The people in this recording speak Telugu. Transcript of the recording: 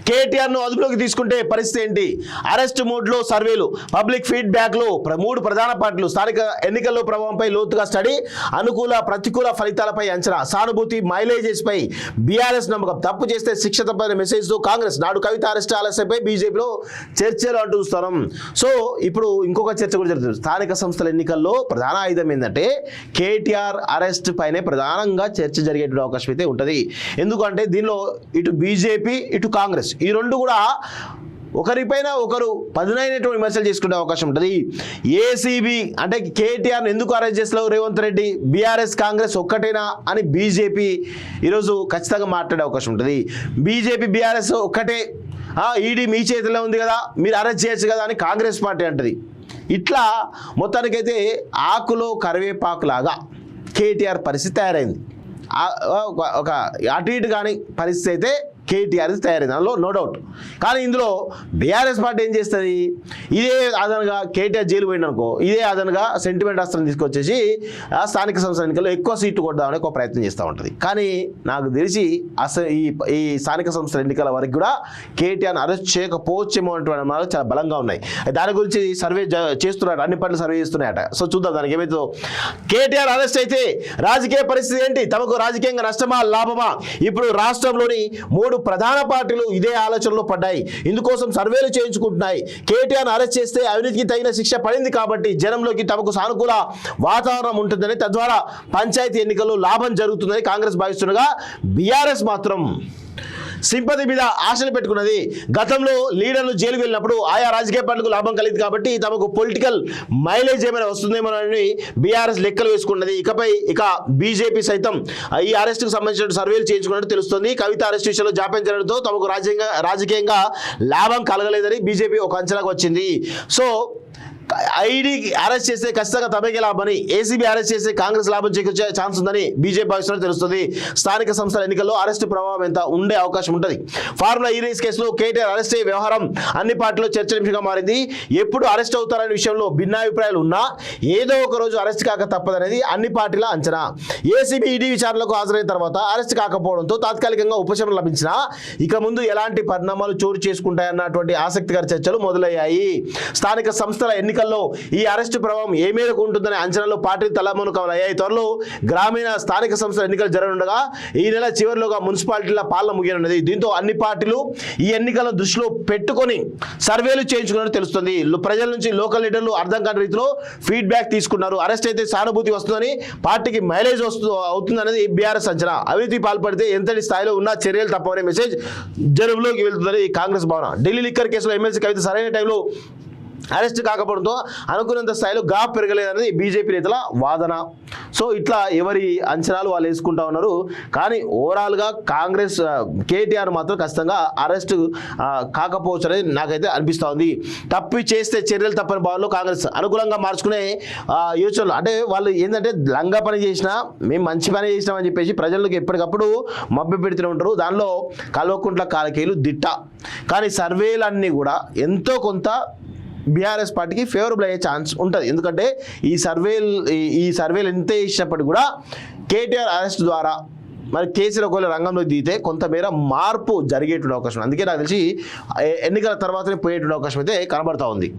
కేటీఆర్ను అదుపులోకి తీసుకుంటే పరిస్థితి ఏంటి? అరెస్ట్ మోడ్లో సర్వేలు, పబ్లిక్ ఫీడ్బ్యాక్లో 3 ప్రధాన పార్టీలు, స్థానిక ఎన్నికల్లో ప్రభావంపై లోతుగా స్టడీ, అనుకూల ప్రతికూల ఫలితాలపై అంచనా, సానుభూతి, మైలేజెస్పై బీఆర్ఎస్ నమ్మకం, తప్పు చేస్తే శిక్ష తప్పని మెసేజ్తో కాంగ్రెస్, నాడు కవిత అరెస్ట్ ఆలస్యంపై బీజేపీలో చర్చలు అంటూ చూస్తున్నాం. సో ఇప్పుడు ఇంకొక చర్చ కూడా జరుగుతుంది. స్థానిక సంస్థల ఎన్నికల్లో ప్రధాన ఆయుధం ఏంటంటే కేటీఆర్ అరెస్ట్ పైనే ప్రధానంగా చర్చ జరిగేటువంటి అవకాశం అయితే ఉంటుంది. ఎందుకంటే దీనిలో ఇటు బీజేపీ ఇటు కాంగ్రెస్ ఈ రెండు కూడా ఒకరిపైన ఒకరు పదునైనటువంటి విమర్శలు చేసుకునే అవకాశం ఉంటుంది. ఏసీబీ అంటే కేటీఆర్ను ఎందుకు అరెస్ట్ చేస్తారు రేవంత్ రెడ్డి, బీఆర్ఎస్ కాంగ్రెస్ ఒక్కటేనా అని బీజేపీ ఈరోజు ఖచ్చితంగా మాట్లాడే అవకాశం ఉంటుంది. బీజేపీ బీఆర్ఎస్ ఒక్కటే, ఈడీ మీ చేతిలో ఉంది కదా, మీరు అరెస్ట్ చేయొచ్చు కదా అని కాంగ్రెస్ పార్టీ అంటది. ఇట్లా మొత్తానికైతే ఆకులో కరివేపాకులాగా కేటీఆర్ పరిస్థితి తయారైంది. ఒక అటు ఇటు కానీ పరిస్థితి అయితే కేటీఆర్ తయారైంది, అందులో నో డౌట్. కానీ ఇందులో బీఆర్ఎస్ పార్టీ ఏం చేస్తుంది, ఇదే అదనగా కేటీఆర్ జైలు పోయింది అనుకో, ఇదే అదనగా సెంటిమెంట్ అస్త్రం తీసుకొచ్చేసి స్థానిక సంస్థల ఎన్నికల్లో ఎక్కువ సీట్లు కొడదామని ఒక ప్రయత్నం చేస్తూ ఉంటుంది. కానీ నాకు తెలిసి అసలు ఈ స్థానిక సంస్థల ఎన్నికల వరకు కూడా కేటీఆర్ని అరెస్ట్ చేయకపోవచ్చేమో అటువంటి మాటలు చాలా బలంగా ఉన్నాయి. దాని గురించి సర్వే చేస్తున్నారు, అన్ని పార్టీలు సర్వే చేస్తున్నాయట. సో చూద్దాం దానికి ఏమైతుందో. కేటీఆర్ అరెస్ట్ అయితే రాజకీయ పరిస్థితి ఏంటి, తమకు రాజకీయంగా నష్టమా లాభమా? ఇప్పుడు రాష్ట్రంలోని 3 ప్రధాన పార్టీలు ఇదే ఆలోచనలో పడ్డాయి. ఇందుకోసం సర్వేలు చేయించుకుంటున్నాయి. కేటీఆర్ అరెస్ట్ చేస్తే అవినీతికి తగిన శిక్ష పడింది కాబట్టి జనంలోకి తమకు సానుకూల వాతావరణం ఉంటుందని, తద్వారా పంచాయతీ ఎన్నికల్లో లాభం జరుగుతుందని కాంగ్రెస్ భావిస్తుండగా బీఆర్ఎస్ మాత్రం సింపతి మీద ఆశలు పెట్టుకున్నది. గతంలో లీడర్లు జైలు వెళ్ళినప్పుడు ఆయా రాజకీయ పార్టీలకు లాభం కలిగింది కాబట్టి తమకు పొలిటికల్ మైలేజ్ ఏమైనా వస్తుందేమోనని బీఆర్ఎస్ లెక్కలు వేసుకున్నది. ఇక బీజేపీ సైతం ఈ అరెస్టుకు సంబంధించిన సర్వేలు చేయించుకున్నట్టు తెలుస్తుంది. కవిత అరెస్ట్ విషయంలో జాప్యం జరగడంతో తమకు రాజకీయంగా లాభం కలగలేదని బీజేపీ ఒక అంచనాకు వచ్చింది. సో ఐడీ అరెస్ట్ చేస్తే ఖచ్చితంగా తమకే లాభమని, ఏసీబీ అరెస్ట్ చేస్తే కాంగ్రెస్ లాభం చేకూర్చే ఛాన్స్ ఉందని బీజేపీ భావిస్తున్నట్టు తెలుస్తుంది. స్థానిక సంస్థల ఎన్నికల్లో అరెస్టు ప్రభావం ఎంత ఉండే అవకాశం ఉంటుంది. ఫార్ములా ఈ రేస్ కేసులో కేటీఆర్ అరెస్ట్ అయ్యే వ్యవహారం అన్ని పార్టీలో చర్చనీయాంశంగా మారింది. ఎప్పుడు అరెస్ట్ అవుతారనే విషయంలో భిన్నాభిప్రాయాలు ఉన్నా ఏదో ఒక రోజు అరెస్ట్ కాక తప్పదనేది అన్ని పార్టీల అంచనా. ఏసీబీ ఈడీ విచారణలకు హాజరైన తర్వాత అరెస్ట్ కాకపోవడంతో తాత్కాలికంగా ఉపశమనం లభించినా ఇక ముందు ఎలాంటి పరిణామాలు చోటు చేసుకుంటాయన్నటువంటి ఆసక్తికర చర్చలు మొదలయ్యాయి. స్థానిక సంస్థల ఎన్నికల్లో ఈ అరెస్టు ప్రభావం ఏ మేరకు ఉంటుందనే అంచనాలు పార్టీలు తలమునకలయ్యాయి. త్వరలో గ్రామీణ స్థానిక సంస్థల ఎన్నికలు జరగనుండగా ఈ నెల చివరిలోగా మున్సిపాలిటీల పాలన ముగియనున్నది. దీంతో అన్ని పార్టీలు ఈ ఎన్నికలను దృష్టిలో పెట్టుకొని సర్వేలు చేయించుకున్నట్టు తెలుస్తుంది. ప్రజల నుంచి లోకల్ లీడర్లు అర్థం కాని రీతిలో ఫీడ్బ్యాక్ తీసుకున్నారు. అరెస్ట్ అయితే సానుభూతి వస్తుందని, పార్టీకి మైలేజ్ అవుతుందనేది బీఆర్ఎస్ అంచనా. అవినీతి పాల్పడితే ఎంతటి స్థాయిలో ఉన్న చర్యలు తప్పవనే మెసేజ్ జనంలోకి వెళ్తుందని కాంగ్రెస్ భావన. ఢిల్లీ లిక్కర్ కేసులో ఎమ్మెల్సీ కవిత సరైన టైంలో అరెస్ట్ కాకపోవడంతో అనుకున్నంత స్థాయిలో గాప్ పెరగలేదనేది బీజేపీ నేతల వాదన. సో ఇట్లా ఎవరి అంచనాలు వాళ్ళు వేసుకుంటా ఉన్నారు. కానీ ఓవరాల్గా కాంగ్రెస్ కేటీఆర్ మాత్రం ఖచ్చితంగా అరెస్ట్ కాకపోవచ్చు అనేది నాకైతే అనిపిస్తూ ఉంది. తప్పు చేస్తే చర్యలు తప్పని భావనలో కాంగ్రెస్ అనుకూలంగా మార్చుకునే యోచనలు. అంటే వాళ్ళు ఏంటంటే లంగా పని చేసినా మేము మంచి పని చేసినామని చెప్పేసి ప్రజలకు ఎప్పటికప్పుడు మభ్య పెడుతూనే ఉంటారు. దానిలో కల్వకుంట్ల కాలకేయులు దిట్ట. కానీ సర్వేలన్నీ కూడా ఎంతో కొంత బీఆర్ఎస్ పార్టీకి ఫేవరబుల్ అయ్యే ఛాన్స్ ఉంటుంది. ఎందుకంటే ఈ సర్వేలు ఎంత ఇచ్చినప్పటికీ కూడా కేటీఆర్ అరెస్ట్ ద్వారా మరి కేసీఆర్ ఒకవేళ రంగంలో దిగితే కొంతమేర మార్పు జరిగేటువంటి అవకాశం. అందుకే నాకు తెలిసి ఎన్నికల తర్వాతనే పోయేటువంటి అవకాశం అయితే కనబడతా ఉంది.